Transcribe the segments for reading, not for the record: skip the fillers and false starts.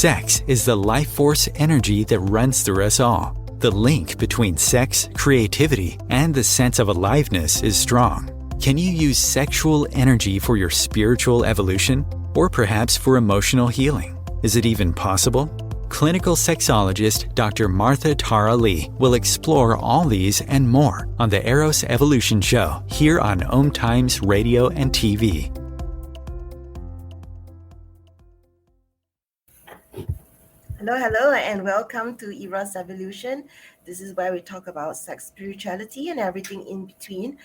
Sex is the life force energy that runs through us all. The link between sex, creativity, and the sense of aliveness is strong. Can you use sexual energy for your spiritual evolution? Or perhaps for emotional healing? Is it even possible? Clinical sexologist Dr. Martha Tara Lee will explore all these and more on the Eros Evolution Show here on OMTimes Radio and TV. Hello, and welcome to Eros Evolution. This is where we talk about sex, spirituality, and everything in between.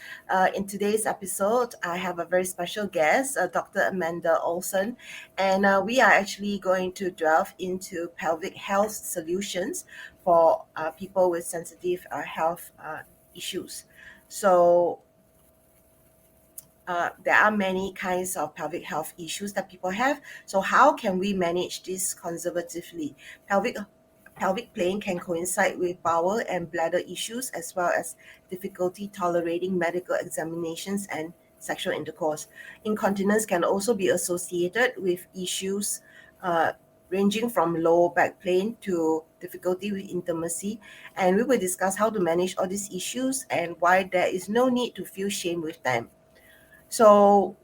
In today's episode, I have a very special guest, Dr. Amanda Olson, and we are actually going to delve into pelvic health solutions for people with sensitive health issues. So, there are many kinds of pelvic health issues that people have. So how can we manage this conservatively? Pelvic pain can coincide with bowel and bladder issues, as well as difficulty tolerating medical examinations and sexual intercourse. Incontinence can also be associated with issues ranging from low back pain to difficulty with intimacy. And we will discuss how to manage all these issues and why there is no need to feel shame with them. So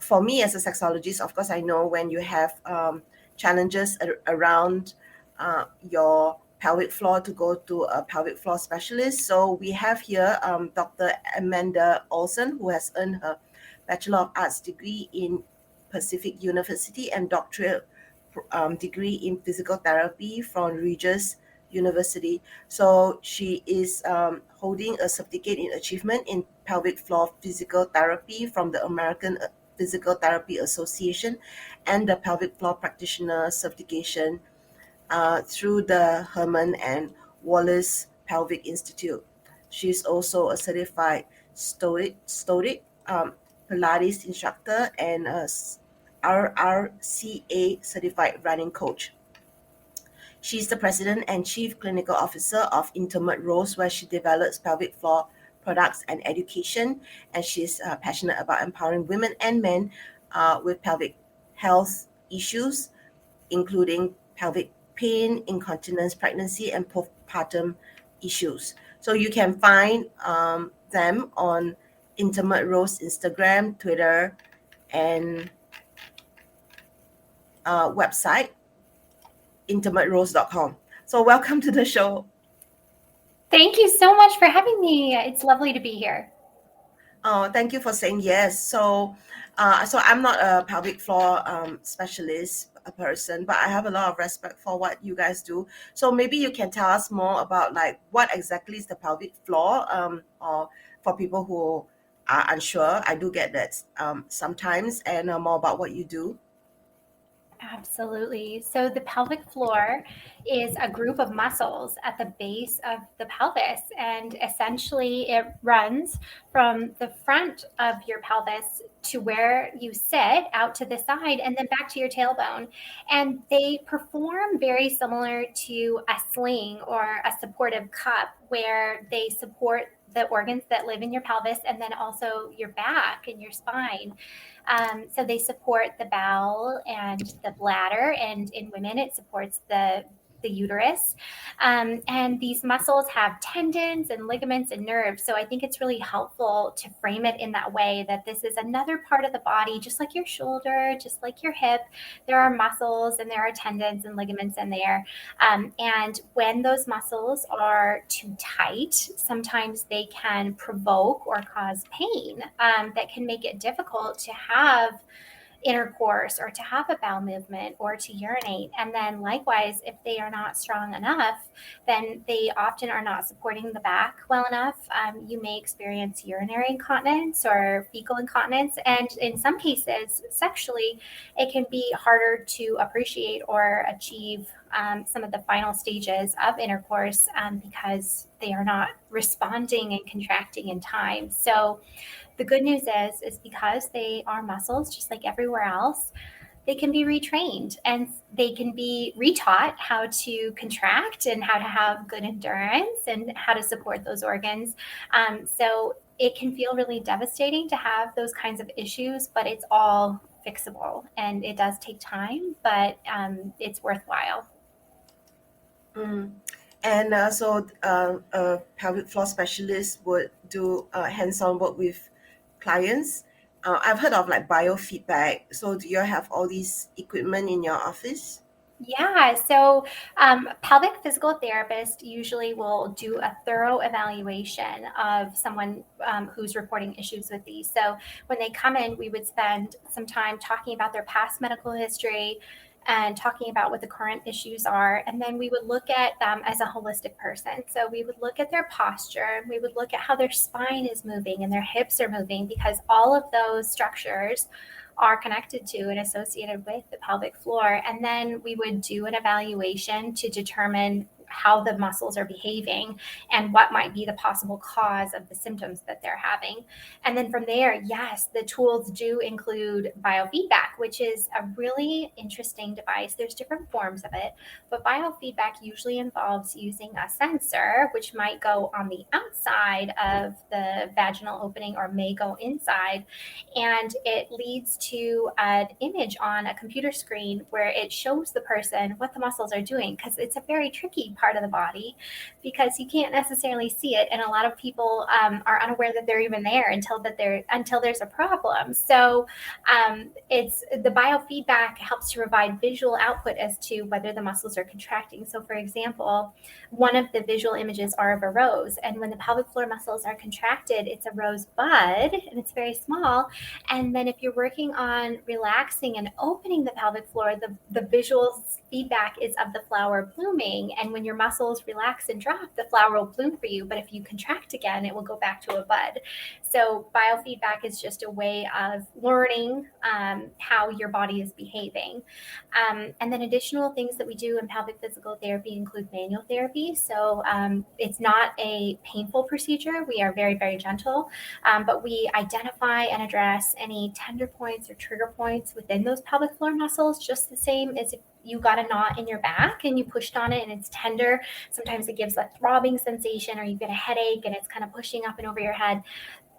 for me as a sexologist, of course, I know when you have challenges around your pelvic floor to go to a pelvic floor specialist. So we have here Dr. Amanda Olson, who has earned her Bachelor of Arts degree in Pacific University and Doctorate Degree in Physical Therapy from Regis University. So she is holding a certificate in achievement in pelvic floor physical therapy from the American Physical Therapy Association and the Pelvic Floor Practitioner Certification through the Herman and Wallace Pelvic Institute. She's also a certified Stott Pilates instructor and a RRCA certified running coach. She's the president and chief clinical officer of Intimate Rose, where she develops pelvic floor products and education. And she's passionate about empowering women and men with pelvic health issues, including pelvic pain, incontinence, pregnancy, and postpartum issues. So you can find them on Intimate Rose Instagram, Twitter, and website, intimaterose.com. So welcome to the show. Thank you so much for having me. It's lovely to be here. Thank you for saying yes. So I'm not a pelvic floor specialist, a person, but I have a lot of respect for what you guys do. So maybe you can tell us more about like what exactly is the pelvic floor, or for people who are unsure. I do get that sometimes, and more about what you do. Absolutely. So the pelvic floor is a group of muscles at the base of the pelvis, and essentially it runs from the front of your pelvis to where you sit out to the side and then back to your tailbone. And they perform very similar to a sling or a supportive cup, where they support the organs that live in your pelvis and then also your back and your spine. So they support the bowel and the bladder, and in women it supports the uterus. And these muscles have tendons and ligaments and nerves. So I think it's really helpful to frame it in that way, that this is another part of the body, just like your shoulder, just like your hip. There are muscles and there are tendons and ligaments in there. And when those muscles are too tight, sometimes they can provoke or cause pain that can make it difficult to have intercourse or to have a bowel movement or to urinate. And then likewise, if they are not strong enough, then they often are not supporting the back well enough. You may experience urinary incontinence or fecal incontinence. And in some cases, sexually, it can be harder to appreciate or achieve some of the final stages of intercourse because they are not responding and contracting in time. So the good news is because they are muscles, just like everywhere else, they can be retrained and they can be retaught how to contract and how to have good endurance and how to support those organs. So it can feel really devastating to have those kinds of issues, but it's all fixable, and it does take time, but it's worthwhile. And so a pelvic floor specialist would do hands-on work with clients. I've heard of like biofeedback. So do you have all these equipment in your office? Yeah, so pelvic physical therapist usually will do a thorough evaluation of someone who's reporting issues with these. So when they come in, we would spend some time talking about their past medical history and talking about what the current issues are. And then we would look at them as a holistic person. So we would look at their posture, we would look at how their spine is moving and their hips are moving, because all of those structures are connected to and associated with the pelvic floor. And then we would do an evaluation to determine how the muscles are behaving and what might be the possible cause of the symptoms that they're having. And then from there, yes, the tools do include biofeedback, which is a really interesting device. There's different forms of it, but biofeedback usually involves using a sensor, which might go on the outside of the vaginal opening or may go inside. And it leads to an image on a computer screen where it shows the person what the muscles are doing, because it's a very tricky part of the body because you can't necessarily see it, and a lot of people are unaware that they're even there until there's a problem. So it's the biofeedback helps to provide visual output as to whether the muscles are contracting. So for example, one of the visual images are of a rose, and when the pelvic floor muscles are contracted, it's a rose bud and it's very small. And then if you're working on relaxing and opening the pelvic floor, the visual feedback is of the flower blooming. And when your muscles relax and drop, the flower will bloom for you. But if you contract again, it will go back to a bud. So biofeedback is just a way of learning how your body is behaving. And then additional things that we do in pelvic physical therapy include manual therapy. So it's not a painful procedure. We are very, very gentle, but we identify and address any tender points or trigger points within those pelvic floor muscles, just the same as if you got a knot in your back and you pushed on it and it's tender. Sometimes it gives a throbbing sensation, or you get a headache and it's kind of pushing up and over your head.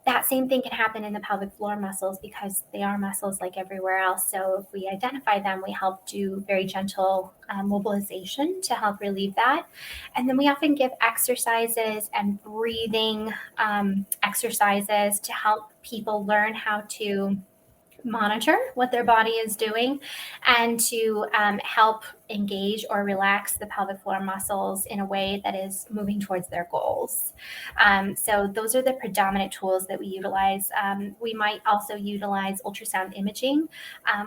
That same thing can happen in the pelvic floor muscles because they are muscles like everywhere else. So if we identify them, we help do very gentle mobilization to help relieve that. And then we often give exercises and breathing exercises to help people learn how to monitor what their body is doing and to help engage or relax the pelvic floor muscles in a way that is moving towards their goals. So those are the predominant tools that we utilize. We might also utilize ultrasound imaging,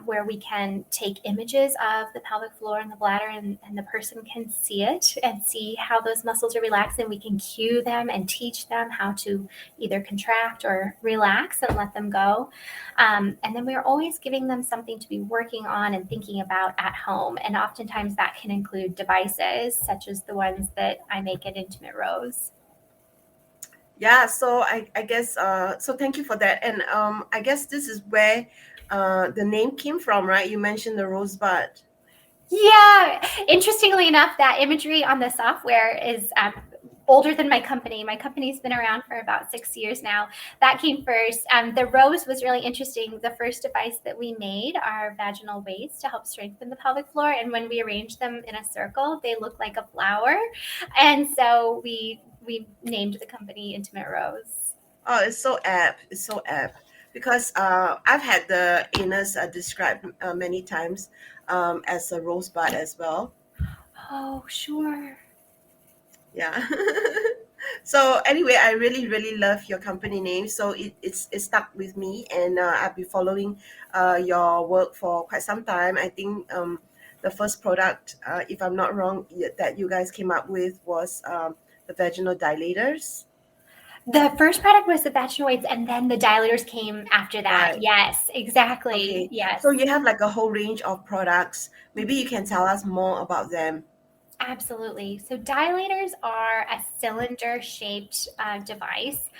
where we can take images of the pelvic floor and the bladder, and the person can see it and see how those muscles are relaxing. We can cue them and teach them how to either contract or relax and let them go. And then we're always giving them something to be working on and thinking about at home. And oftentimes that can include devices such as the ones that I make at Intimate Rose. Yeah, so I guess so thank you for that. And I guess this is where the name came from, right? You mentioned the rosebud. Yeah, interestingly enough, that imagery on the software is older than my company. My company's been around for about 6 years now. That came first. The rose was really interesting. The first device that we made are vaginal weights to help strengthen the pelvic floor. And when we arranged them in a circle, they look like a flower. And so we named the company Intimate Rose. Oh, it's so apt. It's so apt. Because I've had the anus described many times as a rosebud as well. Oh, sure. Yeah. So anyway, I really, really love your company name. So it's stuck with me, and I've been following your work for quite some time. I think the first product, if I'm not wrong, that you guys came up with was the Vaginal Dilators. The first product was the Vaginal Weights, and then the dilators came after that. Right. Yes, exactly. Okay. Yes. So you have like a whole range of products. Maybe you can tell us more about them. Absolutely. So dilators are a cylinder-shaped device.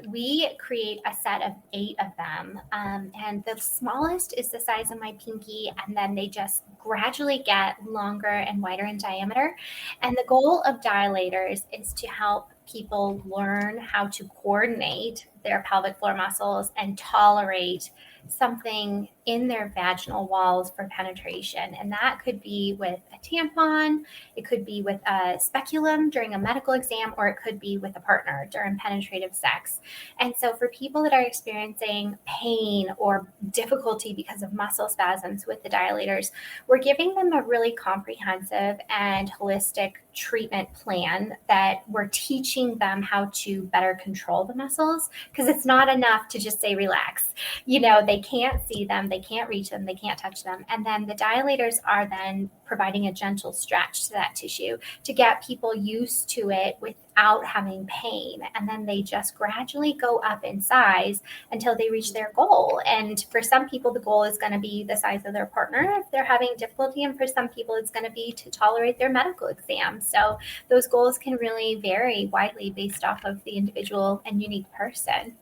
We create a set of 8 of them, and the smallest is the size of my pinky, and then they just gradually get longer and wider in diameter. And the goal of dilators is to help people learn how to coordinate their pelvic floor muscles and tolerate something in their vaginal walls for penetration. And that could be with a tampon, it could be with a speculum during a medical exam, or it could be with a partner during penetrative sex. And so for people that are experiencing pain or difficulty because of muscle spasms with the dilators, we're giving them a really comprehensive and holistic treatment plan that we're teaching them how to better control the muscles, because it's not enough to just say relax. They can't see them, they can't reach them, they can't touch them. And then the dilators are then providing a gentle stretch to that tissue to get people used to it without having pain. And then they just gradually go up in size until they reach their goal. And for some people, the goal is going to be the size of their partner if they're having difficulty. And for some people, it's going to be to tolerate their medical exam. So those goals can really vary widely based off of the individual and unique person.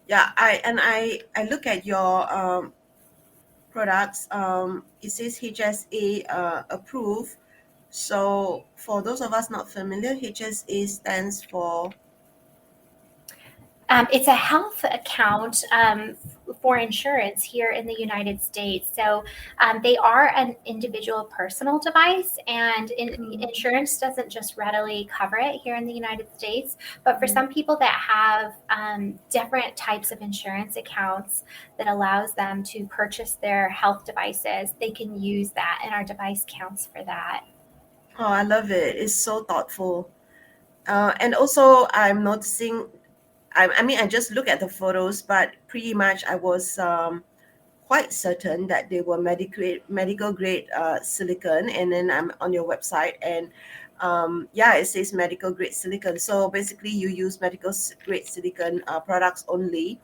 Yeah, I look at your products. It says HSA approved. So for those of us not familiar, HSA stands for It's a health account for insurance here in the United States. So they are an individual personal device, and insurance doesn't just readily cover it here in the United States. But for some people that have different types of insurance accounts that allows them to purchase their health devices, they can use that, and our device counts for that. Oh, I love it. It's so thoughtful. And also, I'm noticing, I just look at the photos, but pretty much I was quite certain that they were medical grade silicone. And then I'm on your website, and it says medical grade silicone. So basically, you use medical grade silicone products only,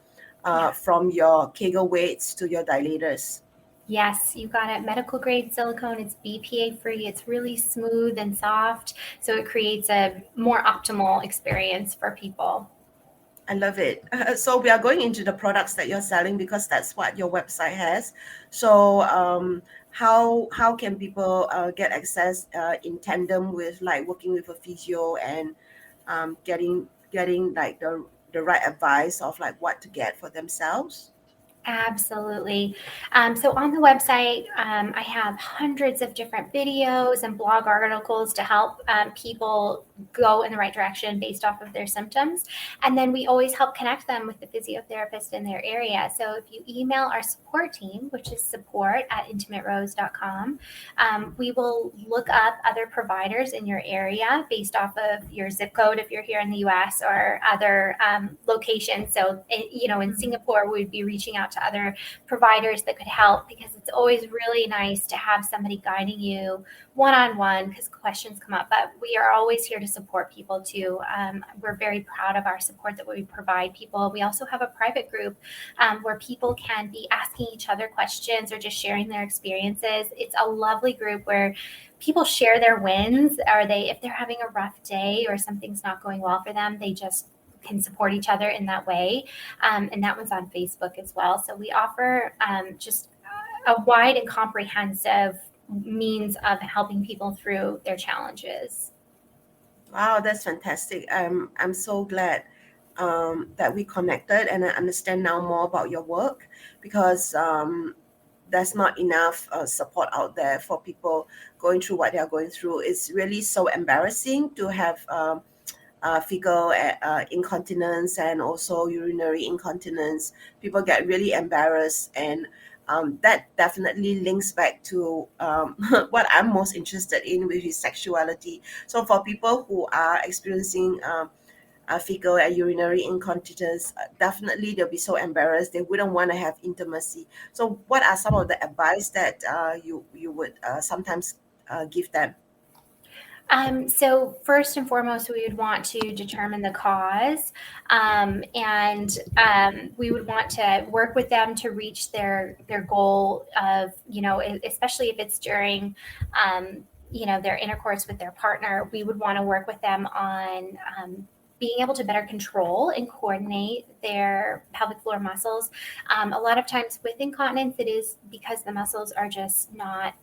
from your Kegel weights to your dilators. Yes, you got it. Medical grade silicone. It's BPA free. It's really smooth and soft. So it creates a more optimal experience for people. I love it. So we are going into the products that you're selling because that's what your website has. So how can people get access in tandem with like working with a physio and getting like the right advice of like what to get for themselves? Absolutely. So on the website, I have hundreds of different videos and blog articles to help people go in the right direction based off of their symptoms. And then we always help connect them with the physiotherapist in their area. So if you email our support team, which is support@intimaterose.com, we will look up other providers in your area based off of your zip code if you're here in the US, or other locations. So, in Singapore, we'd be reaching out to other providers that could help, because it's always really nice to have somebody guiding you one-on-one, because questions come up. But we are always here to support people too. We're very proud of our support that we provide people. We also have a private group where people can be asking each other questions or just sharing their experiences. It's a lovely group where people share their wins, or if they're having a rough day or something's not going well for them, they just can support each other in that way. And that one's on Facebook as well. So we offer just a wide and comprehensive means of helping people through their challenges. Wow, that's fantastic. I'm so glad that we connected, and I understand now more about your work, because there's not enough support out there for people going through what they are going through. It's really so embarrassing to have fecal incontinence and also urinary incontinence. People get really embarrassed, and that definitely links back to what I'm most interested in, which is sexuality. So for people who are experiencing fecal and urinary incontinence, definitely they'll be so embarrassed. They wouldn't want to have intimacy. So what are some of the advice that you would sometimes give them? So first and foremost, we would want to determine the cause, and we would want to work with them to reach their goal of, especially if it's during, their intercourse with their partner. We would want to work with them on being able to better control and coordinate their pelvic floor muscles. A lot of times with incontinence, it is because the muscles are just not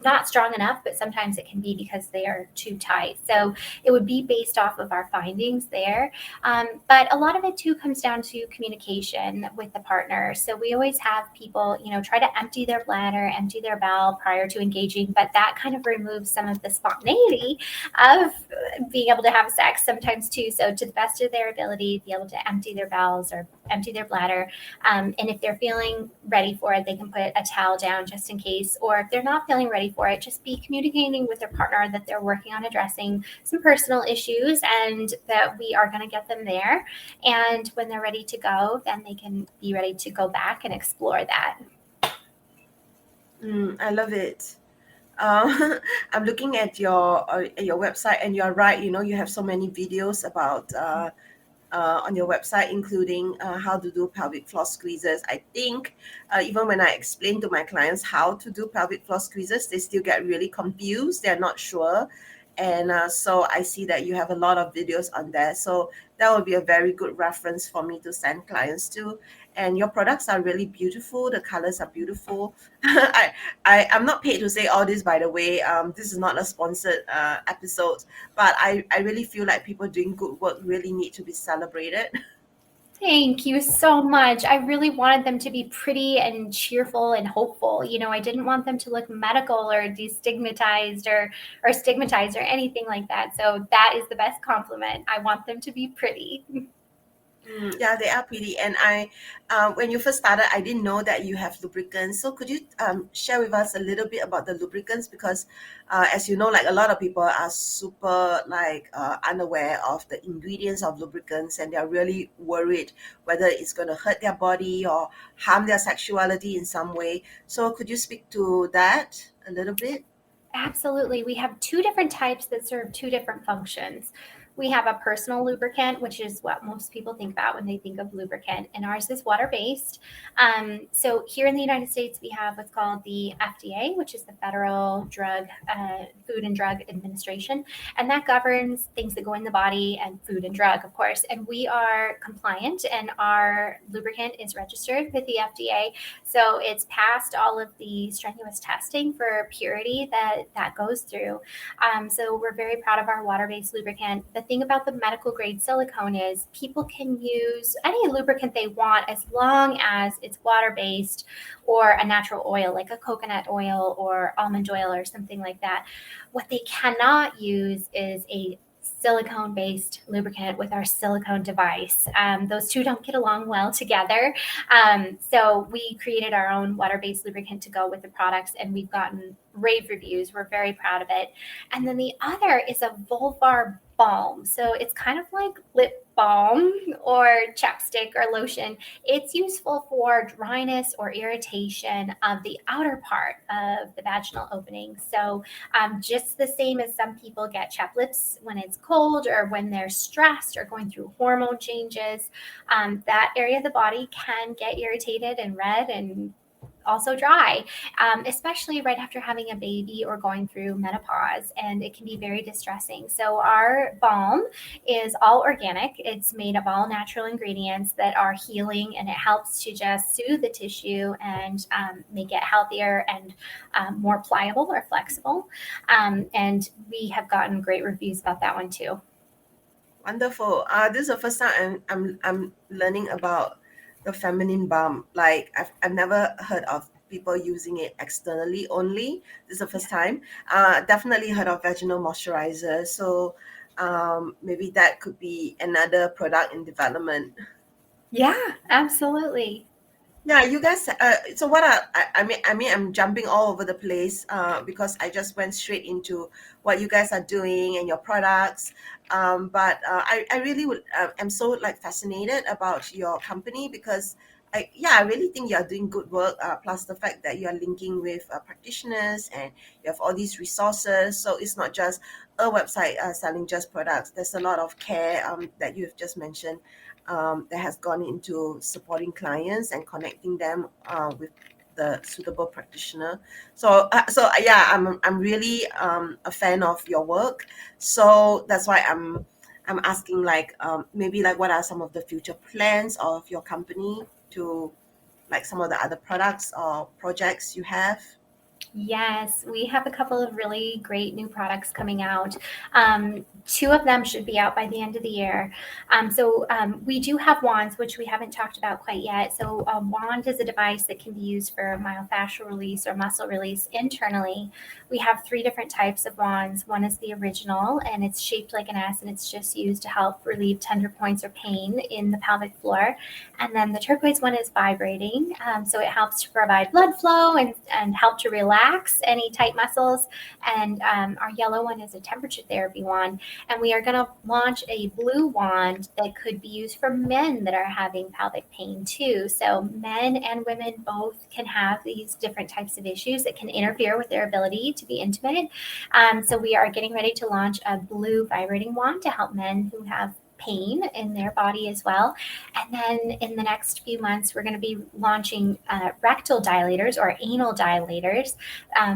not strong enough, but sometimes it can be because they are too tight. So it would be based off of our findings there. But a lot of it too comes down to communication with the partner. So we always have people, try to empty their bladder, empty their bowel prior to engaging, but that kind of removes some of the spontaneity of being able to have sex sometimes too. So to the best of their ability, be able to empty their bowels or empty their bladder. And if they're feeling ready for it, they can put a towel down just in case. Or if they're not feeling ready for it, just be communicating with their partner that they're working on addressing some personal issues and that we are going to get them there. And when they're ready to go, then they can be ready to go back and explore that. I love it. I'm looking at your website, and you're right. You have so many videos about on your website, including how to do pelvic floor squeezes. I think even when I explain to my clients how to do pelvic floor squeezes, they still get really confused. They're not sure. And so I see that you have a lot of videos on there. So that would be a very good reference for me to send clients to. And your products are really beautiful. The colors are beautiful. I'm not paid to say all this, by the way. This is not a sponsored episode, but I really feel like people doing good work really need to be celebrated. Thank you so much. I really wanted them to be pretty and cheerful and hopeful. I didn't want them to look medical or destigmatized or stigmatized or anything like that. So that is the best compliment. I want them to be pretty. Yeah, they are pretty. And when you first started, I didn't know that you have lubricants. So could you share with us a little bit about the lubricants? Because as you know, like a lot of people are super unaware of the ingredients of lubricants, and they're really worried whether it's going to hurt their body or harm their sexuality in some way. So could you speak to that a little bit? Absolutely. We have two different types that serve two different functions. We have a personal lubricant, which is what most people think about when they think of lubricant, and ours is water-based. So here in the United States, we have what's called the FDA, which is the Federal Food and Drug Administration, and that governs things that go in the body and food and drug, of course. And we are compliant, and our lubricant is registered with the FDA. So it's passed all of the strenuous testing for purity that goes through. So we're very proud of our water-based lubricant. The thing about the medical grade silicone is people can use any lubricant they want as long as it's water-based or a natural oil like a coconut oil or almond oil or something like that. What they cannot use is a silicone-based lubricant with our silicone device. Those two don't get along well together. So we created our own water-based lubricant to go with the products, and we've gotten rave reviews. We're very proud of it. And then the other is a vulvar balm. So it's kind of like lip balm or chapstick or lotion. It's useful for dryness or irritation of the outer part of the vaginal opening. So just the same as some people get chapped lips when it's cold or when they're stressed or going through hormone changes, that area of the body can get irritated and red and also dry, especially right after having a baby or going through menopause, and it can be very distressing. So our balm is all organic. It's made of all natural ingredients that are healing, and it helps to just soothe the tissue and make it healthier and more pliable or flexible. And we have gotten great reviews about that one too. Wonderful. This is the first time I'm learning about the feminine balm. Like I've never heard of people using it externally only. This is the first time. Definitely heard of vaginal moisturizer. So maybe that could be another product in development. Yeah, absolutely. Yeah, you guys. So what I mean, I'm jumping all over the place because I just went straight into what you guys are doing and your products. But I really am so fascinated about your company because I really think you are doing good work. Plus the fact that you are linking with practitioners and you have all these resources. So it's not just a website selling just products. There's a lot of care that you have just mentioned that has gone into supporting clients and connecting them with the suitable practitioner. So yeah, I'm really a fan of your work. So that's why I'm asking maybe what are some of the future plans of your company to some of the other products or projects you have? Yes, we have a couple of really great new products coming out. Two of them should be out by the end of the year. We do have wands, which we haven't talked about quite yet. So a wand is a device that can be used for myofascial release or muscle release internally. We have three different types of wands. One is the original, and it's shaped like an S, and it's just used to help relieve tender points or pain in the pelvic floor. And then the turquoise one is vibrating, so it helps to provide blood flow and help to relax any tight muscles. And our yellow one is a temperature therapy wand. And we are going to launch a blue wand that could be used for men that are having pelvic pain too. So men and women both can have these different types of issues that can interfere with their ability to be intimate. So we are getting ready to launch a blue vibrating wand to help men who have pain in their body as well. And then in the next few months, we're going to be launching rectal dilators or anal dilators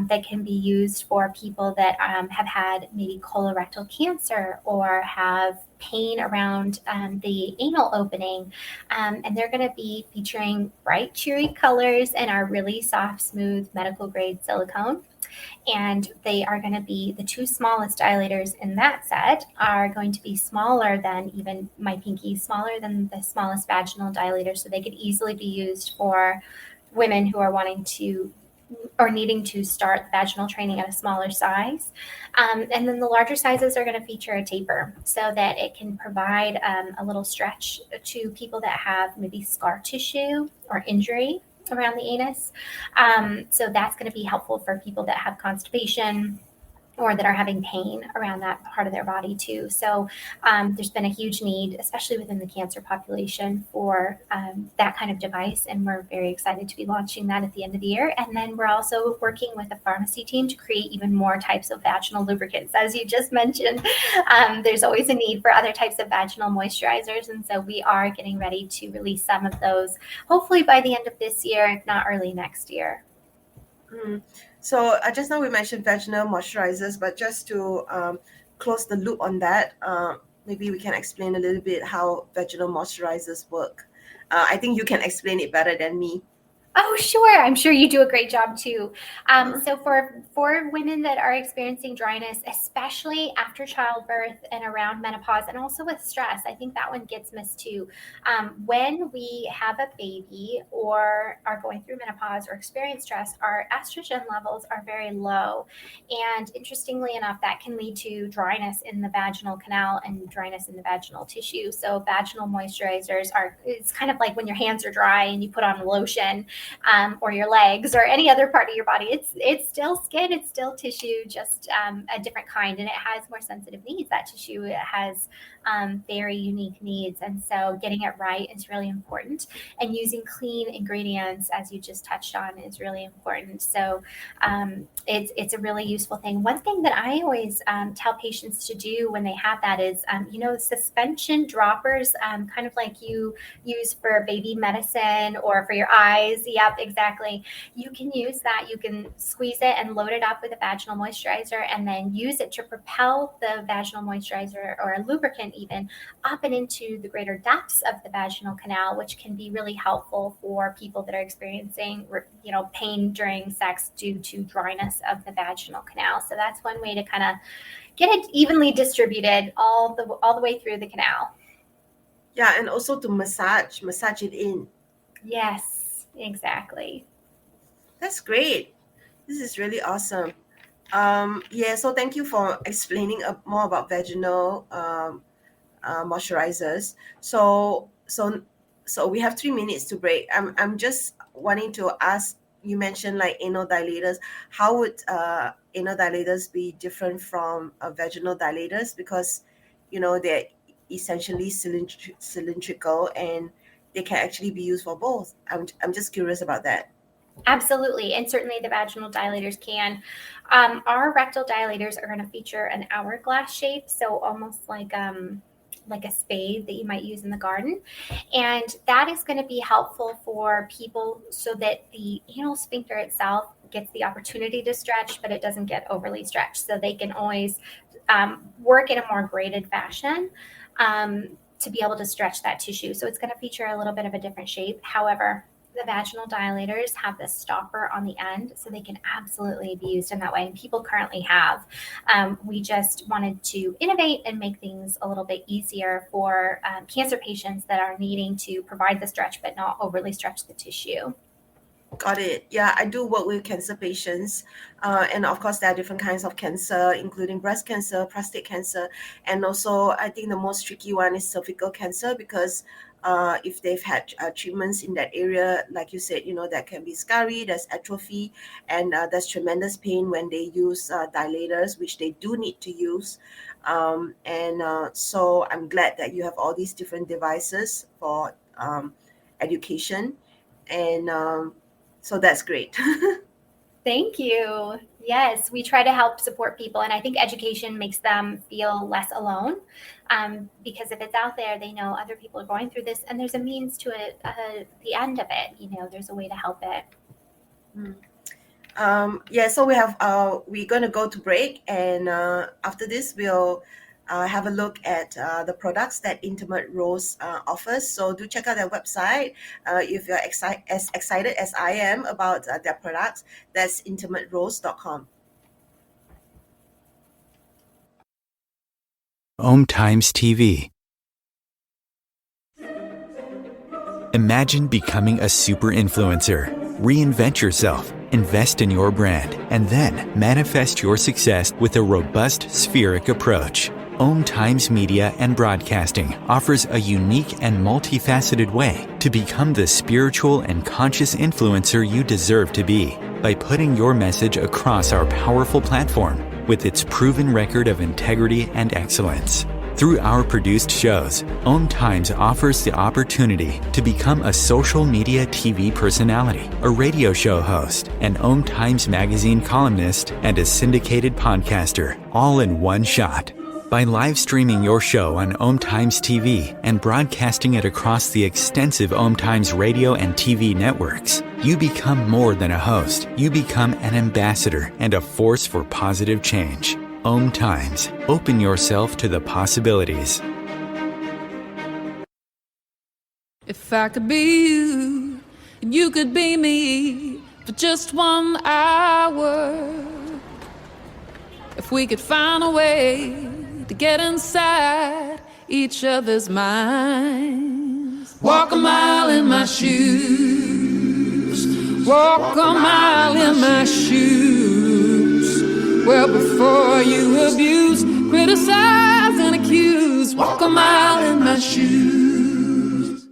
that can be used for people that have had maybe colorectal cancer or have pain around the anal opening. And they're going to be featuring bright, cheery colors and our really soft, smooth medical grade silicone. And they are going to be the two smallest dilators in that set are going to be smaller than even my pinky, smaller than the smallest vaginal dilator. So they could easily be used for women who are wanting to or needing to start vaginal training at a smaller size. And then the larger sizes are going to feature a taper so that it can provide a little stretch to people that have maybe scar tissue or injury around the anus. So that's going to be helpful for people that have constipation or that are having pain around that part of their body too. So there's been a huge need, especially within the cancer population, for that kind of device. And we're very excited to be launching that at the end of the year. And then we're also working with a pharmacy team to create even more types of vaginal lubricants. As you just mentioned, there's always a need for other types of vaginal moisturizers. And so we are getting ready to release some of those, hopefully by the end of this year, if not early next year. So just now we mentioned vaginal moisturizers, but just to close the loop on that, maybe we can explain a little bit how vaginal moisturizers work. I think you can explain it better than me. Oh, sure. I'm sure you do a great job too. So for women that are experiencing dryness, especially after childbirth and around menopause, and also with stress, I think that one gets missed too. When we have a baby or are going through menopause or experience stress, our estrogen levels are very low. And interestingly enough, that can lead to dryness in the vaginal canal and dryness in the vaginal tissue. So vaginal moisturizers it's kind of like when your hands are dry and you put on lotion. Or your legs or any other part of your body. It's still skin, it's still tissue, just a different kind, and it has more sensitive needs. That tissue, it has very unique needs, and so getting it right is really important. And using clean ingredients, as you just touched on, is really important. So it's a really useful thing. One thing that I always tell patients to do when they have that is, suspension droppers, kind of like you use for baby medicine or for your eyes. Yep, exactly. You can use that. You can squeeze it and load it up with a vaginal moisturizer and then use it to propel the vaginal moisturizer or a lubricant even up and into the greater depths of the vaginal canal, which can be really helpful for people that are experiencing, pain during sex due to dryness of the vaginal canal. So that's one way to kind of get it evenly distributed all the way through the canal. Yeah, and also to massage it in. Yes. Exactly. That's great. This is really awesome. So thank you for explaining more about vaginal moisturizers. So we have 3 minutes to break. I'm just wanting to ask. You mentioned like anal dilators. How would anal dilators be different from vaginal dilators? Because they're essentially cylindrical and they can actually be used for both. I'm just curious about that. Absolutely. And certainly the vaginal dilators can. Our rectal dilators are going to feature an hourglass shape, so almost like a spade that you might use in the garden. And that is going to be helpful for people so that the anal sphincter itself gets the opportunity to stretch, but it doesn't get overly stretched. So they can always work in a more graded fashion to be able to stretch that tissue. So it's going to feature a little bit of a different shape. However, The vaginal dilators have this stopper on the end, so they can absolutely be used in that way, and people currently have. We just wanted to innovate and make things a little bit easier for cancer patients that are needing to provide the stretch but not overly stretch the tissue. Got it. Yeah, I do work with cancer patients. And of course, there are different kinds of cancer, including breast cancer, prostate cancer. And also, I think the most tricky one is cervical cancer because if they've had treatments in that area, like you said, that can be scurry, there's atrophy, and there's tremendous pain when they use dilators, which they do need to use. So I'm glad that you have all these different devices for education. And so that's great. Thank you. Yes, we try to help support people, and I think education makes them feel less alone, because if it's out there, they know other people are going through this, and there's a means to it, the end of it. There's a way to help it. So we're going to go to break, and after this, we'll have a look at the products that Intimate Rose offers. So do check out their website if you're as excited as I am about their products. That's intimaterose.com. OMTimes TV. Imagine becoming a super influencer. Reinvent yourself, invest in your brand, and then manifest your success with a robust spheric approach. OMTimes Media and Broadcasting offers a unique and multifaceted way to become the spiritual and conscious influencer you deserve to be by putting your message across our powerful platform with its proven record of integrity and excellence. Through our produced shows, OMTimes offers the opportunity to become a social media TV personality, a radio show host, an OMTimes magazine columnist, and a syndicated podcaster, all in one shot. By live streaming your show on OMTimes TV and broadcasting it across the extensive OMTimes radio and TV networks, you become more than a host. You become an ambassador and a force for positive change. OMTimes. Open yourself to the possibilities. If I could be you, and you could be me for just 1 hour. If we could find a way to get inside each other's minds. Walk a mile in my shoes. Walk a mile in my shoes. Well, before you abuse, criticize, and accuse, walk a mile in my shoes.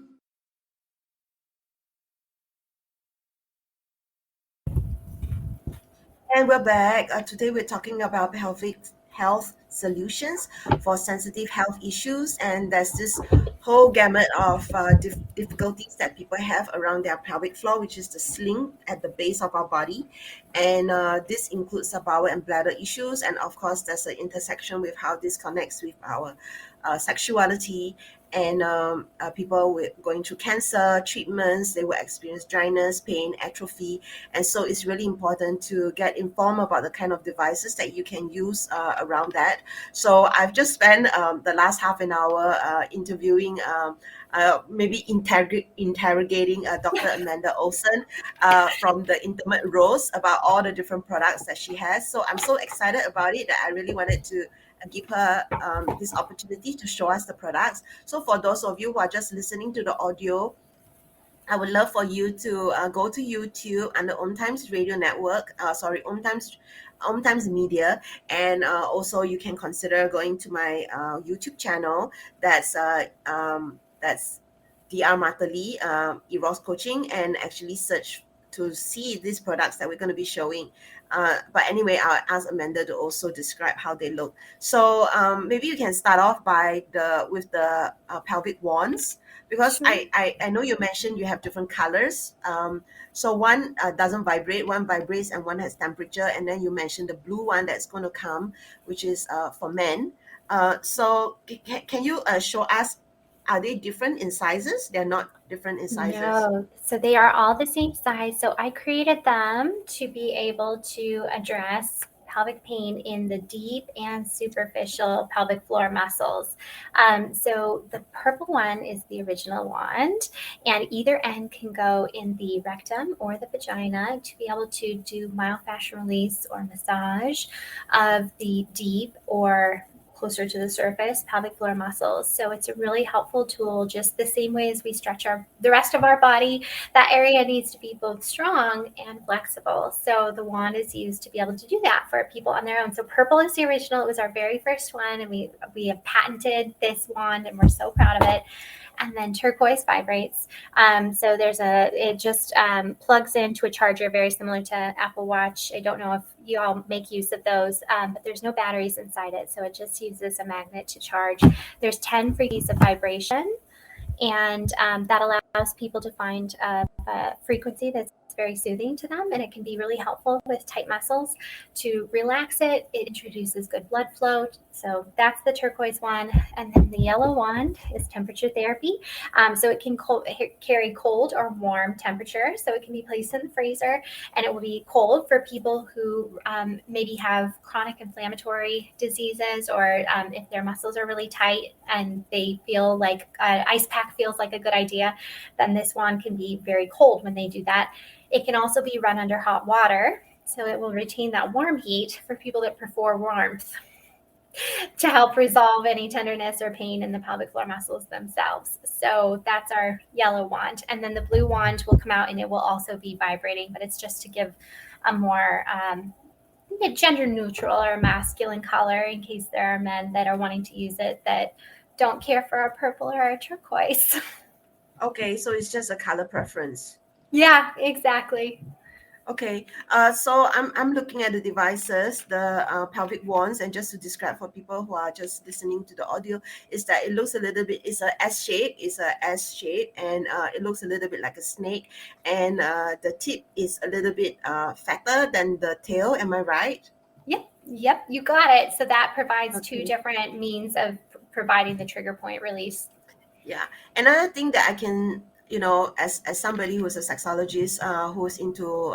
And we're back. Today we're talking about pelvic health solutions for sensitive health issues, and there's this whole gamut of difficulties that people have around their pelvic floor, which is the sling at the base of our body, and this includes the bowel and bladder issues, and of course there's an intersection with how this connects with our sexuality. And people going through cancer treatments, they will experience dryness, pain, atrophy. And so it's really important to get informed about the kind of devices that you can use around that. So I've just spent the last half an hour interviewing, maybe interrogating Dr. Amanda Olson from the Intimate Rose about all the different products that she has. So I'm so excited about it that I really wanted to give her this opportunity to show us the products. So for those of you who are just listening to the audio, I would love for you to go to YouTube and the OMTimes Radio Network, OMTimes Media, and also you can consider going to my YouTube channel. That's Dr. Matali, Eros Coaching, and actually search to see these products that we're going to be showing. But anyway, I'll ask Amanda to also describe how they look. So maybe you can start off with the pelvic wands, because Sure. I know you mentioned you have different colors. So one doesn't vibrate, one vibrates, and one has temperature. And then you mentioned the blue one that's going to come, which is for men. So can you show us, are they different in sizes? They're not different in sizes. No, so they are all the same size. So I created them to be able to address pelvic pain in the deep and superficial pelvic floor muscles. So the purple one is the original wand, and either end can go in the rectum or the vagina to be able to do myofascial release or massage of the deep or closer to the surface pelvic floor muscles. So it's a really helpful tool, just the same way as we stretch the rest of our body. That area needs to be both strong and flexible. So the wand is used to be able to do that for people on their own. So purple is the original. It was our very first one, and we have patented this wand, and we're so proud of it. And then turquoise vibrates. So it just plugs into a charger very similar to Apple Watch. I don't know if you all make use of those, but there's no batteries inside it. So it just uses a magnet to charge. There's 10 frequencies of vibration, and that allows people to find a frequency that's very soothing to them, and it can be really helpful with tight muscles to relax it. It introduces good blood flow. So that's the turquoise one. And then the yellow wand is temperature therapy. So it can carry cold or warm temperature. So it can be placed in the freezer, and it will be cold for people who maybe have chronic inflammatory diseases, or if their muscles are really tight and they feel like an ice pack feels like a good idea, then this wand can be very cold when they do that. It can also be run under hot water, so it will retain that warm heat for people that prefer warmth to help resolve any tenderness or pain in the pelvic floor muscles themselves. So that's our yellow wand. And then the blue wand will come out, and it will also be vibrating, but it's just to give a more gender neutral or masculine color, in case there are men that are wanting to use it that don't care for a purple or a turquoise. Okay, so it's just a color preference. Yeah, exactly. Okay, so I'm looking at the devices, the pelvic wands, and just to describe for people who are just listening to the audio, is that it looks a little bit, it's a S shape, and it looks a little bit like a snake, and the tip is a little bit fatter than the tail. Am I right? Yep, you got it. So that provides Okay. two different means of providing the trigger point release. Yeah, another thing that I can, as somebody who's a sexologist, who's into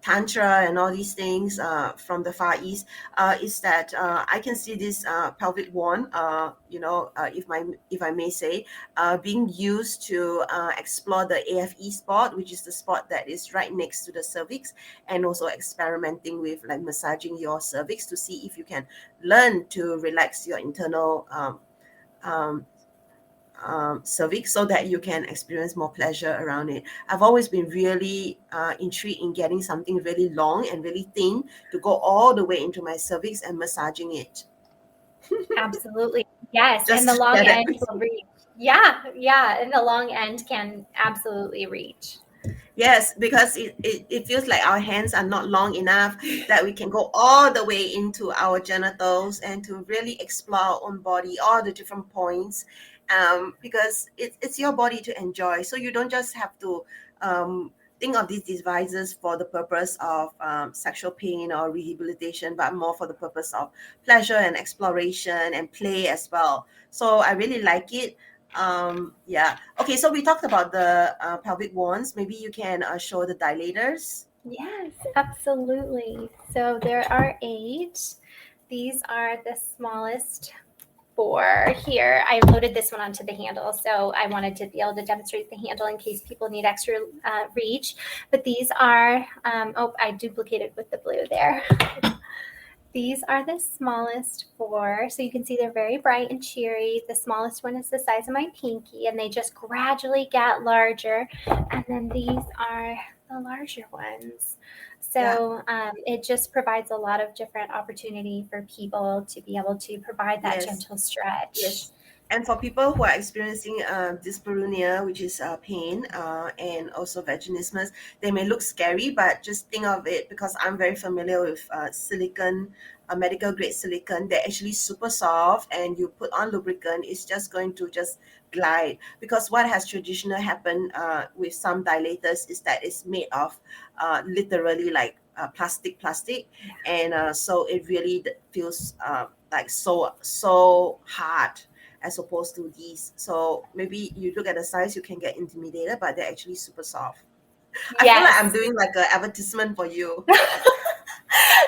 tantra and all these things from the Far East, is that I can see this pelvic wand, if I may say, being used to explore the AFE spot, which is the spot that is right next to the cervix, and also experimenting with like massaging your cervix to see if you can learn to relax your internal cervix, so that you can experience more pleasure around it. I've always been really intrigued in getting something really long and really thin to go all the way into my cervix and massaging it. Absolutely. Yes. Just And the to long share that end with will you. reach. Yeah. And the long end can absolutely reach. Yes, because it feels like our hands are not long enough that we can go all the way into our genitals and to really explore our own body, all the different points, because it's your body to enjoy. So you don't just have to think of these devices for the purpose of sexual pain or rehabilitation, but more for the purpose of pleasure and exploration and play as well. So I really like it. Yeah. Okay, so we talked about the pelvic wands. Maybe you can show the dilators. Yes, absolutely. So there are 8. These are the smallest 4 here. I loaded this one onto the handle, so I wanted to be able to demonstrate the handle in case people need extra reach. But these are, I duplicated with the blue there. These are the smallest 4. So you can see they're very bright and cheery. The smallest one is the size of my pinky, and they just gradually get larger. And then these are the larger ones. So it just provides a lot of different opportunity for people to be able to provide that gentle stretch. Yes. And for people who are experiencing dyspareunia, which is pain, and also vaginismus, they may look scary, but just think of it, because I'm very familiar with silicone, medical grade silicone. They're actually super soft, and you put on lubricant, it's just going to just glide. Because what has traditionally happened with some dilators is that it's made of literally like plastic, and so it really feels like so hard as opposed to these. So maybe you look at the size, you can get intimidated, but they're actually super soft. I feel like I'm doing like an advertisement for you.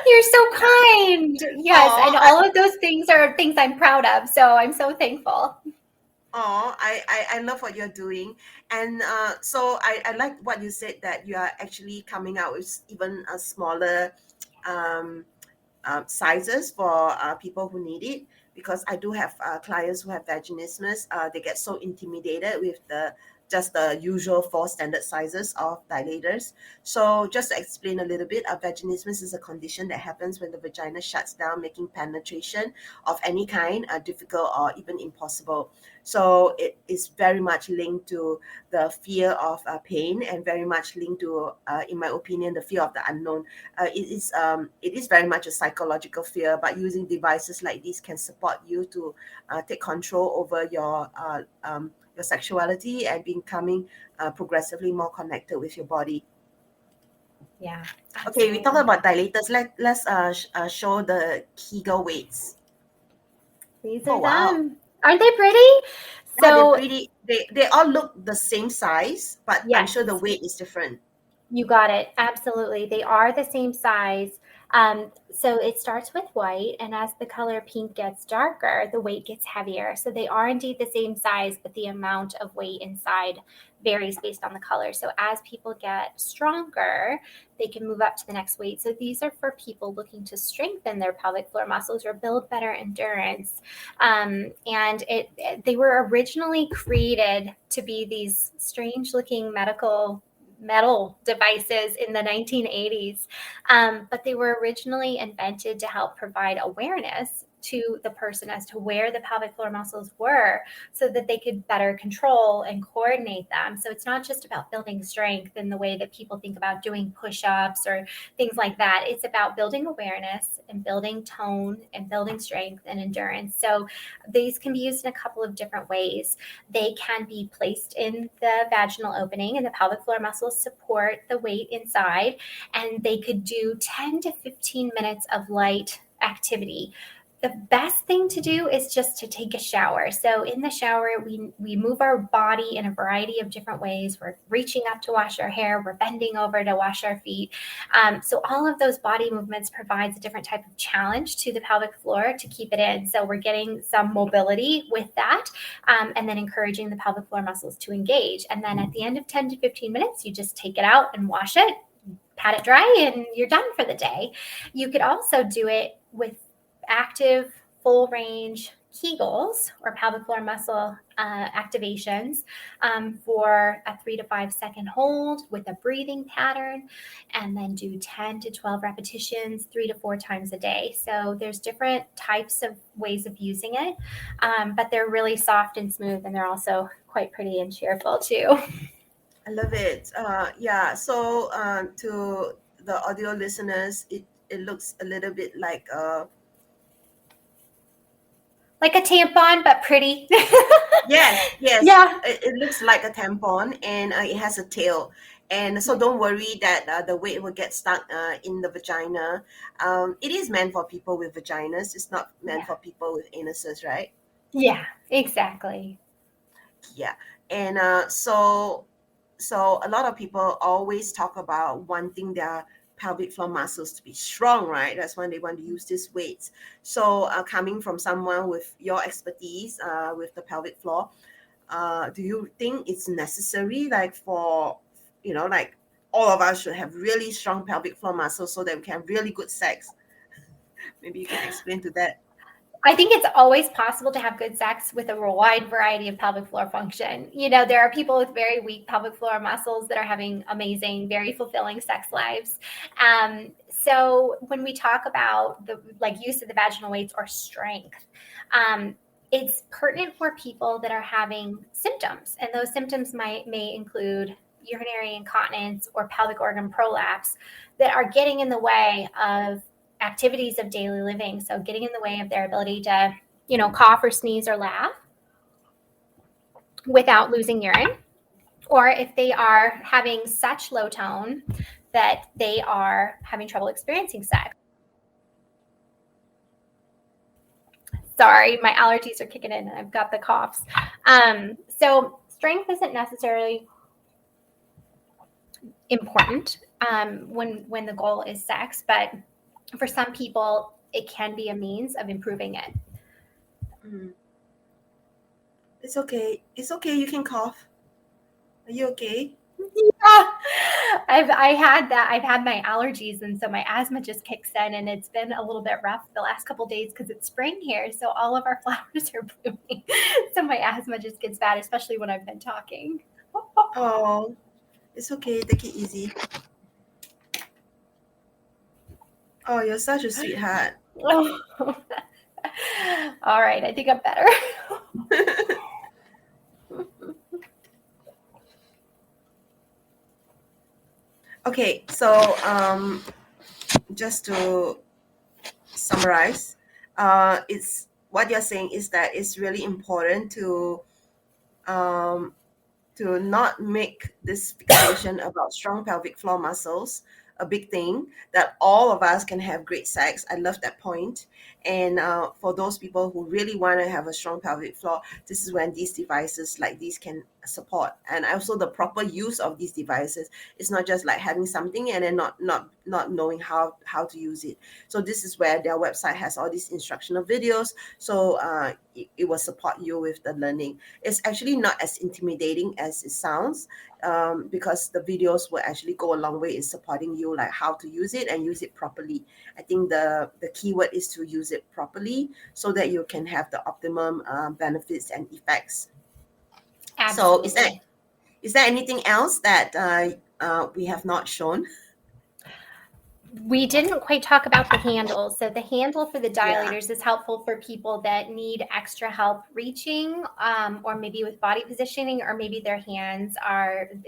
You're so kind. Yes, and Aw, all of those things are things I'm proud of. So I'm so thankful. I love what you're doing. And so I like what you said, that you are actually coming out with even a smaller um, sizes for people who need it, because I do have clients who have vaginismus. They get so intimidated with the usual four standard sizes of dilators. So just to explain a little bit, vaginismus is a condition that happens when the vagina shuts down, making penetration of any kind difficult or even impossible. So it is very much linked to the fear of pain, and very much linked to, in my opinion, the fear of the unknown. It is very much a psychological fear, but using devices like this can support you to take control over your sexuality and becoming progressively more connected with your body. Yeah. Okay, we talked Absolutely. about dilators. Let's show the Kegel weights. These Oh are wow, them. Aren't they pretty? yeah, they're So, pretty. They all look the same size, but I'm yes. sure the weight is different. You got it. Absolutely. They are the same size. So it starts with white, and as the color pink gets darker, the weight gets heavier. So they are indeed the same size, but the amount of weight inside varies based on the color. So as people get stronger, they can move up to the next weight. So these are for people looking to strengthen their pelvic floor muscles or build better endurance. And they were originally created to be these strange looking metal devices in the 1980s. But they were originally invented to help provide awareness to the person as to where the pelvic floor muscles were, so that they could better control and coordinate them. So it's not just about building strength in the way that people think about doing push-ups or things like that. It's about building awareness and building tone and building strength and endurance. So these can be used in a couple of different ways. They can be placed in the vaginal opening, and the pelvic floor muscles support the weight inside, and they could do 10 to 15 minutes of light activity. The best thing to do is just to take a shower. So in the shower, we move our body in a variety of different ways. We're reaching up to wash our hair. We're bending over to wash our feet. So all of those body movements provides a different type of challenge to the pelvic floor to keep it in. So we're getting some mobility with that, and then encouraging the pelvic floor muscles to engage. And then at the end of 10 to 15 minutes, you just take it out and wash it, pat it dry, and you're done for the day. You could also do it with active full range Kegels or pelvic floor muscle activations for a 3 to 5 second hold with a breathing pattern, and then do 10 to 12 repetitions 3 to 4 times a day. So there's different types of ways of using it, but they're really soft and smooth, and they're also quite pretty and cheerful too. I love it. Yeah. So to the audio listeners, it looks a little bit like Like a tampon, but pretty. yes, Yeah. it looks like a tampon, and it has a tail. And so don't worry that the weight will get stuck in the vagina. It is meant for people with vaginas. It's not meant Yeah. for people with anuses, right? Yeah, exactly. Yeah. And so a lot of people always talk about wanting their pelvic floor muscles to be strong, right? That's when they want to use these weights. So coming from someone with your expertise with the pelvic floor, do you think it's necessary, like for, like all of us should have really strong pelvic floor muscles so that we can have really good sex? Maybe you can explain to that. I think it's always possible to have good sex with a wide variety of pelvic floor function. You know, there are people with very weak pelvic floor muscles that are having amazing, very fulfilling sex lives. So when we talk about the use of the vaginal weights or strength, it's pertinent for people that are having symptoms, and those symptoms may include urinary incontinence or pelvic organ prolapse that are getting in the way of activities of daily living. So getting in the way of their ability to, cough or sneeze or laugh without losing urine. Or if they are having such low tone that they are having trouble experiencing sex. Sorry, my allergies are kicking in and I've got the coughs. So strength isn't necessarily important when the goal is sex, but for some people, it can be a means of improving it. It's okay. It's okay. You can cough. Are you okay? Yeah. I've had my allergies, and so my asthma just kicks in, and it's been a little bit rough the last couple of days because it's spring here, so all of our flowers are blooming. So my asthma just gets bad, especially when I've been talking. Oh, it's okay. Take it easy. Oh, you're such a sweetheart. All right, I think I'm better. Okay, so just to summarize, it's what you're saying is that it's really important to not make this fixation about strong pelvic floor muscles a big thing, that all of us can have great sex. I love that point. And for those people who really want to have a strong pelvic floor, this is when these devices like these can support. And also the proper use of these devices. It's not just like having something and then not knowing how to use it. So this is where their website has all these instructional videos. So it will support you with the learning. It's actually not as intimidating as it sounds, because the videos will actually go a long way in supporting you, like how to use it and use it properly. I think the key word is to use it properly so that you can have the optimum benefits and effects. Absolutely. So is there anything else that we have not shown? We didn't quite talk about the handle. So the handle for the dilators is helpful for people that need extra help reaching, or maybe with body positioning, or maybe their hands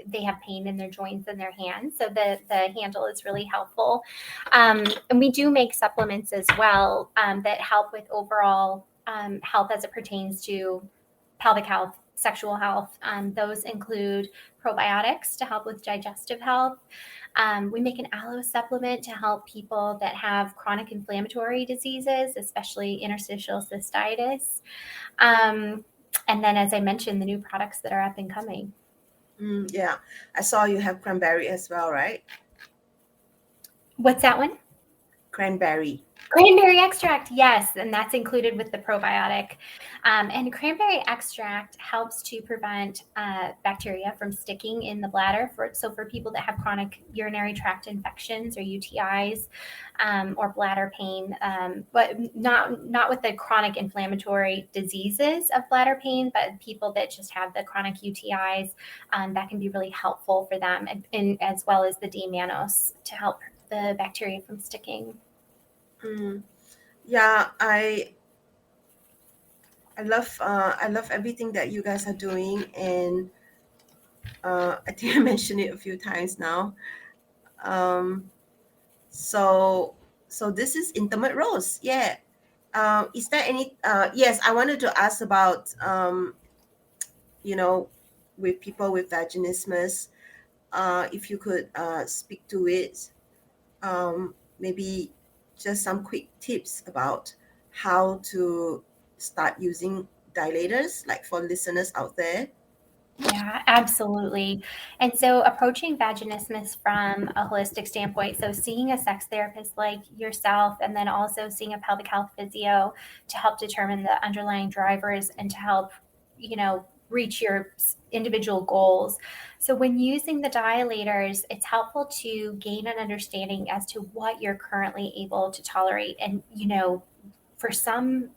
they have pain in their joints in their hands. So the handle is really helpful. And we do make supplements as well that help with overall health as it pertains to pelvic health, sexual health. Those include probiotics to help with digestive health. We make an aloe supplement to help people that have chronic inflammatory diseases, especially interstitial cystitis. And then, as I mentioned, the new products that are up and coming. Yeah, I saw you have cranberry as well, right? What's that one? Cranberry. Cranberry extract, yes, and that's included with the probiotic. And cranberry extract helps to prevent bacteria from sticking in the bladder. So for people that have chronic urinary tract infections or UTIs, or bladder pain, but not with the chronic inflammatory diseases of bladder pain, but people that just have the chronic UTIs, that can be really helpful for them, and as well as the D-mannose to help the bacteria from sticking. Yeah, I love everything that you guys are doing, and I think I mentioned it a few times now. So this is intimate roles. Yeah. Is there any? Yes, I wanted to ask about with people with vaginismus, if you could speak to it. Maybe just some quick tips about how to start using dilators, like for listeners out there. Yeah, absolutely. And so approaching vaginismus from a holistic standpoint, so seeing a sex therapist like yourself, and then also seeing a pelvic health physio to help determine the underlying drivers and to help, reach your individual goals. So when using the dilators, it's helpful to gain an understanding as to what you're currently able to tolerate. And, for some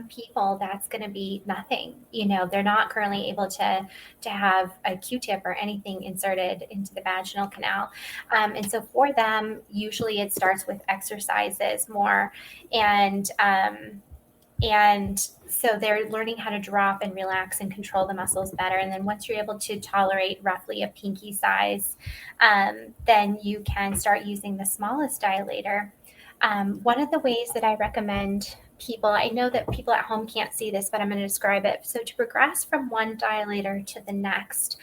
people, that's going to be nothing. They're not currently able to have a Q-tip or anything inserted into the vaginal canal. And so for them, usually it starts with exercises more. And so they're learning how to drop and relax and control the muscles better. And then once you're able to tolerate roughly a pinky size, then you can start using the smallest dilator. One of the ways that I recommend people, I know that people at home can't see this, but I'm going to describe it. So to progress from one dilator to the next,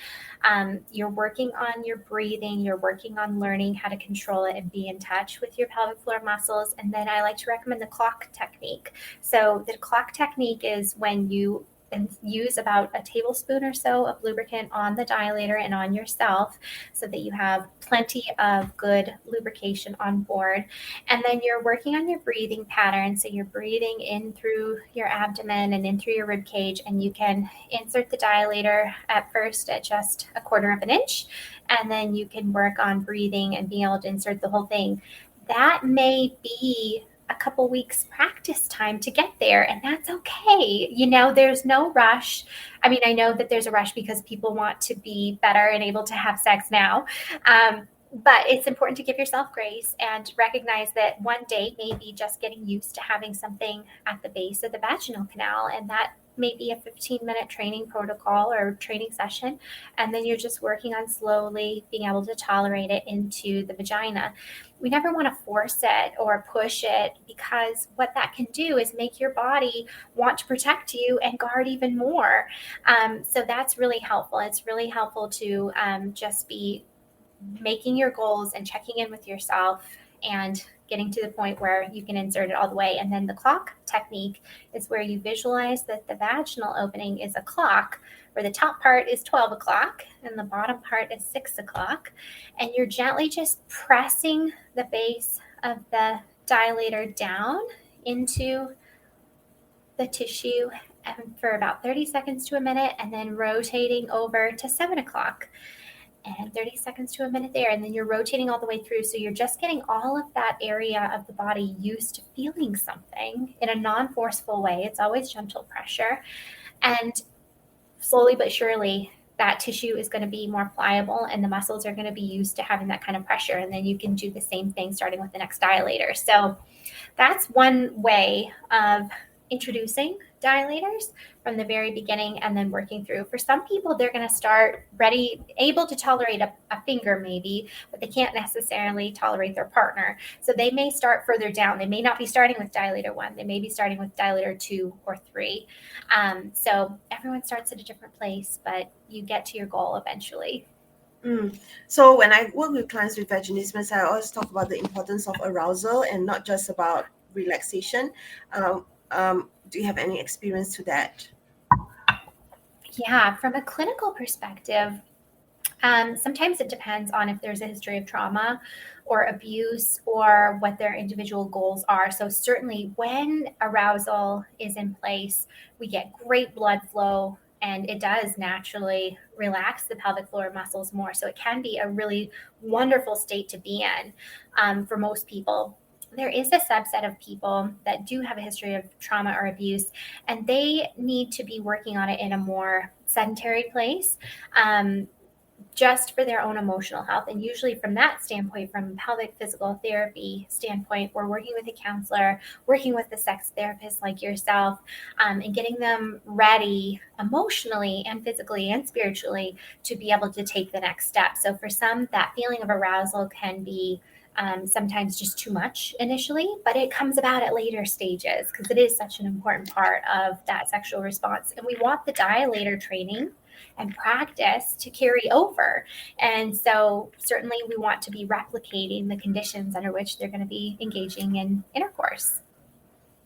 you're working on your breathing, you're working on learning how to control it and be in touch with your pelvic floor muscles. And then I like to recommend the clock technique. So the clock technique is when you and use about a tablespoon or so of lubricant on the dilator and on yourself so that you have plenty of good lubrication on board. And then you're working on your breathing pattern. So you're breathing in through your abdomen and in through your rib cage, and you can insert the dilator at first at just 1/4 of an inch, and then you can work on breathing and being able to insert the whole thing. That may be a couple weeks practice time to get there, and that's okay. There's no rush. I mean, I know that there's a rush because people want to be better and able to have sex now. But it's important to give yourself grace and recognize that one day may be just getting used to having something at the base of the vaginal canal, and that may be a 15-minute training protocol or training session, and then you're just working on slowly being able to tolerate it into the vagina. We never want to force it or push it, because what that can do is make your body want to protect you and guard even more. So that's really helpful. It's really helpful to just be making your goals and checking in with yourself and getting to the point where you can insert it all the way. And then the clock technique is where you visualize that the vaginal opening is a clock, where the top part is 12 o'clock and the bottom part is 6 o'clock. And you're gently just pressing the base of the dilator down into the tissue for about 30 seconds to a minute, and then rotating over to 7 o'clock. And 30 seconds to a minute there, and then you're rotating all the way through. So you're just getting all of that area of the body used to feeling something in a non-forceful way. It's always gentle pressure. And slowly but surely, that tissue is going to be more pliable and the muscles are going to be used to having that kind of pressure. And then you can do the same thing starting with the next dilator. So that's one way of introducing dilators from the very beginning and then working through. For some people, they're going to start able to tolerate a finger maybe, but they can't necessarily tolerate their partner. So they may start further down. They may not be starting with dilator 1. They may be starting with dilator 2 or 3. So everyone starts at a different place, but you get to your goal eventually. So when I work with clients with vaginismus, I always talk about the importance of arousal and not just about relaxation. Do you have any experience to that? Yeah, from a clinical perspective, sometimes it depends on if there's a history of trauma or abuse or what their individual goals are. So certainly when arousal is in place, we get great blood flow, and it does naturally relax the pelvic floor muscles more. So it can be a really wonderful state to be in for most people. There is a subset of people that do have a history of trauma or abuse, and they need to be working on it in a more sedentary place, just for their own emotional health. And usually from that standpoint, from pelvic physical therapy standpoint, we're working with a counselor, working with a sex therapist like yourself, and getting them ready emotionally and physically and spiritually to be able to take the next step. So for some, that feeling of arousal can be sometimes just too much initially, but it comes about at later stages because it is such an important part of that sexual response. And we want the dilator training and practice to carry over. And so certainly we want to be replicating the conditions under which they're going to be engaging in intercourse.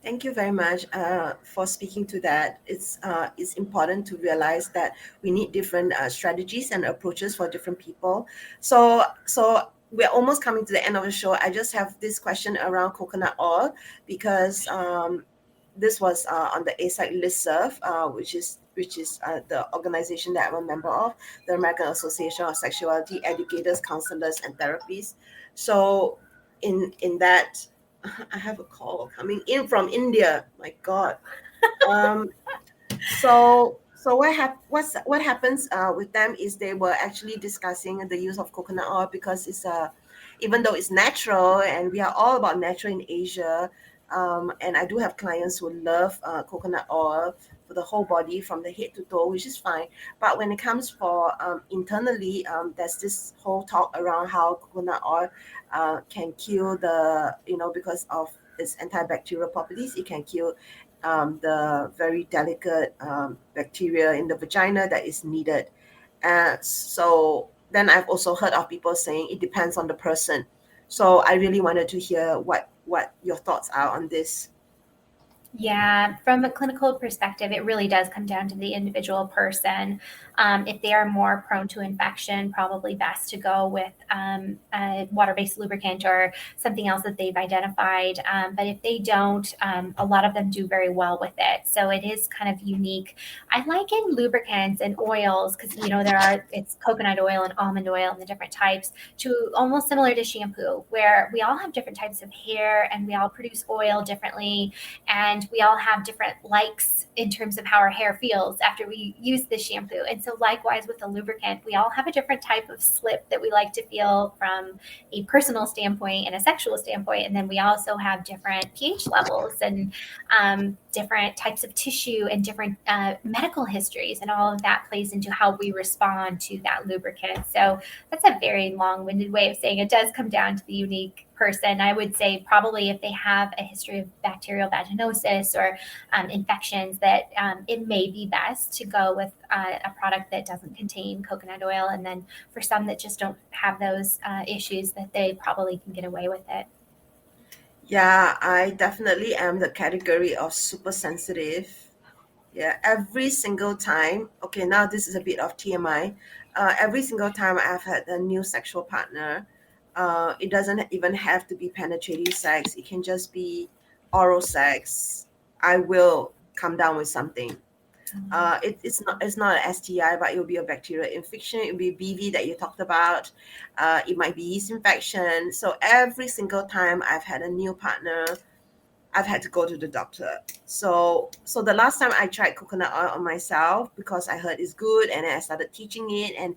Thank you very much for speaking to that. It's important to realize that we need different strategies and approaches for different people. So we're almost coming to the end of the show. I just have this question around coconut oil because this was on the ASAC listserv, which is the organization that I'm a member of, the American Association of Sexuality Educators, Counselors, and Therapists. So in that, I have a call coming in from India. My God. So what happens with them is they were actually discussing the use of coconut oil because it's even though it's natural, and we are all about natural in Asia, and I do have clients who love coconut oil for the whole body from the head to toe, which is fine. But when it comes for internally, there's this whole talk around how coconut oil can kill because of its antibacterial properties, it can kill the very delicate bacteria in the vagina that is needed. So then I've also heard of people saying it depends on the person. So I really wanted to hear what your thoughts are on this. Yeah, from a clinical perspective, it really does come down to the individual person. If they are more prone to infection, probably best to go with a water-based lubricant or something else that they've identified. But if they don't, a lot of them do very well with it. So it is kind of unique. I liken lubricants and oils because, it's coconut oil and almond oil and the different types to almost similar to shampoo, where we all have different types of hair and we all produce oil differently. And we all have different likes in terms of how our hair feels after we use the shampoo. And so likewise with the lubricant, we all have a different type of slip that we like to feel from a personal standpoint and a sexual standpoint. And then we also have different pH levels and different types of tissue and different medical histories. And all of that plays into how we respond to that lubricant. So that's a very long-winded way of saying it does come down to the unique person. I would say probably if they have a history of bacterial vaginosis or infections, that it may be best to go with a product that doesn't contain coconut oil. And then for some that just don't have those issues, that they probably can get away with it. Yeah, I definitely am the category of super sensitive. Yeah, every single time. Okay, now this is a bit of TMI. Every single time I've had a new sexual partner, it doesn't even have to be penetrative sex. It can just be oral sex. I will come down with something. It's not an STI, but it will be a bacterial infection. It will be BV that you talked about. It might be yeast infection. So every single time I've had a new partner, I've had to go to the doctor. So the last time I tried coconut oil on myself because I heard it's good, and then I started teaching it, and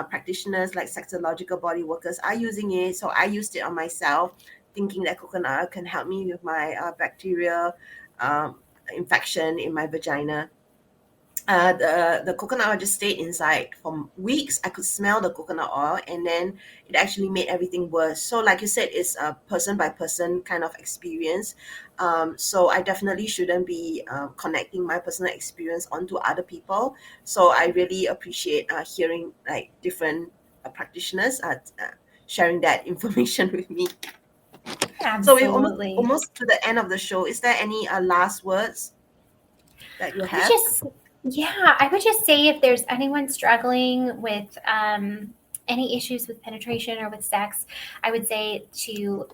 practitioners like sexological body workers are using it. So I used it on myself, thinking that coconut oil can help me with my bacterial infection in my vagina. The coconut oil just stayed inside for weeks. I could smell the coconut oil, and then it actually made everything worse. So like you said, it's a person by person kind of experience. So I definitely shouldn't be connecting my personal experience onto other people. So I really appreciate hearing like different practitioners sharing that information with me. So we're Absolutely. almost to the end of the show. Is there any last words that you have? I would just say if there's anyone struggling with any issues with penetration or with sex, I would say to,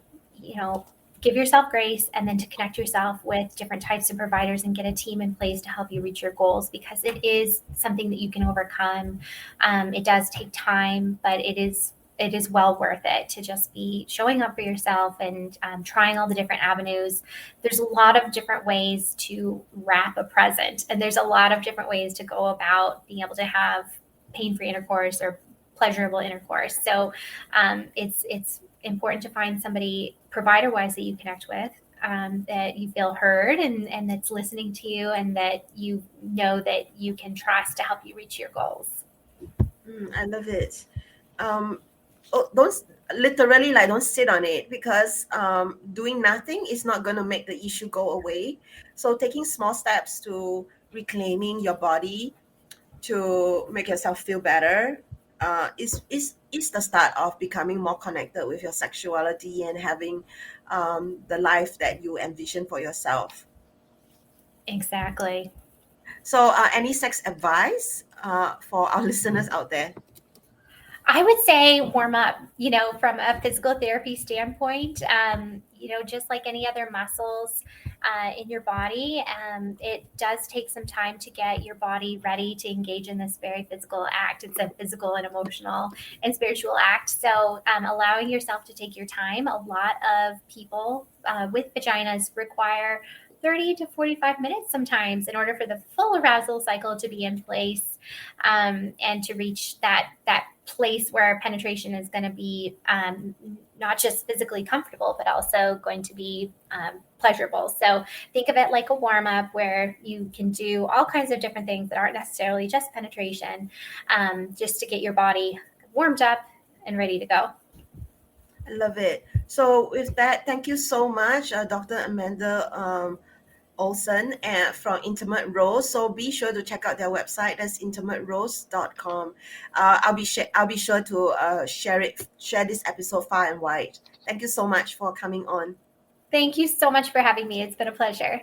give yourself grace and then to connect yourself with different types of providers and get a team in place to help you reach your goals, because it is something that you can overcome. It does take time, but it is well worth it to just be showing up for yourself and trying all the different avenues. There's a lot of different ways to wrap a present, and there's a lot of different ways to go about being able to have pain-free intercourse or pleasurable intercourse. So it's important to find somebody provider-wise that you connect with, that you feel heard and that's listening to you, and that you know that you can trust to help you reach your goals. I love it. Don't literally like don't sit on it, because doing nothing is not going to make the issue go away. So taking small steps to reclaiming your body to make yourself feel better is the start of becoming more connected with your sexuality and having the life that you envision for yourself. Exactly. So any sex advice for our listeners out there? I would say warm up, from a physical therapy standpoint, just like any other muscles in your body, it does take some time to get your body ready to engage in this very physical act. It's a physical and emotional and spiritual act. So allowing yourself to take your time. A lot of people with vaginas require 30 to 45 minutes sometimes in order for the full arousal cycle to be in place, and to reach that place where penetration is going to be not just physically comfortable, but also going to be pleasurable. So think of it like a warm up where you can do all kinds of different things that aren't necessarily just penetration, just to get your body warmed up and ready to go. I love it. So with that, thank you so much, Dr. Amanda Olson from Intimate Rose. So be sure to check out their website. That's intimaterose.com. I'll be sure to share this episode far and wide. Thank you so much for coming on. Thank you so much for having me. It's been a pleasure.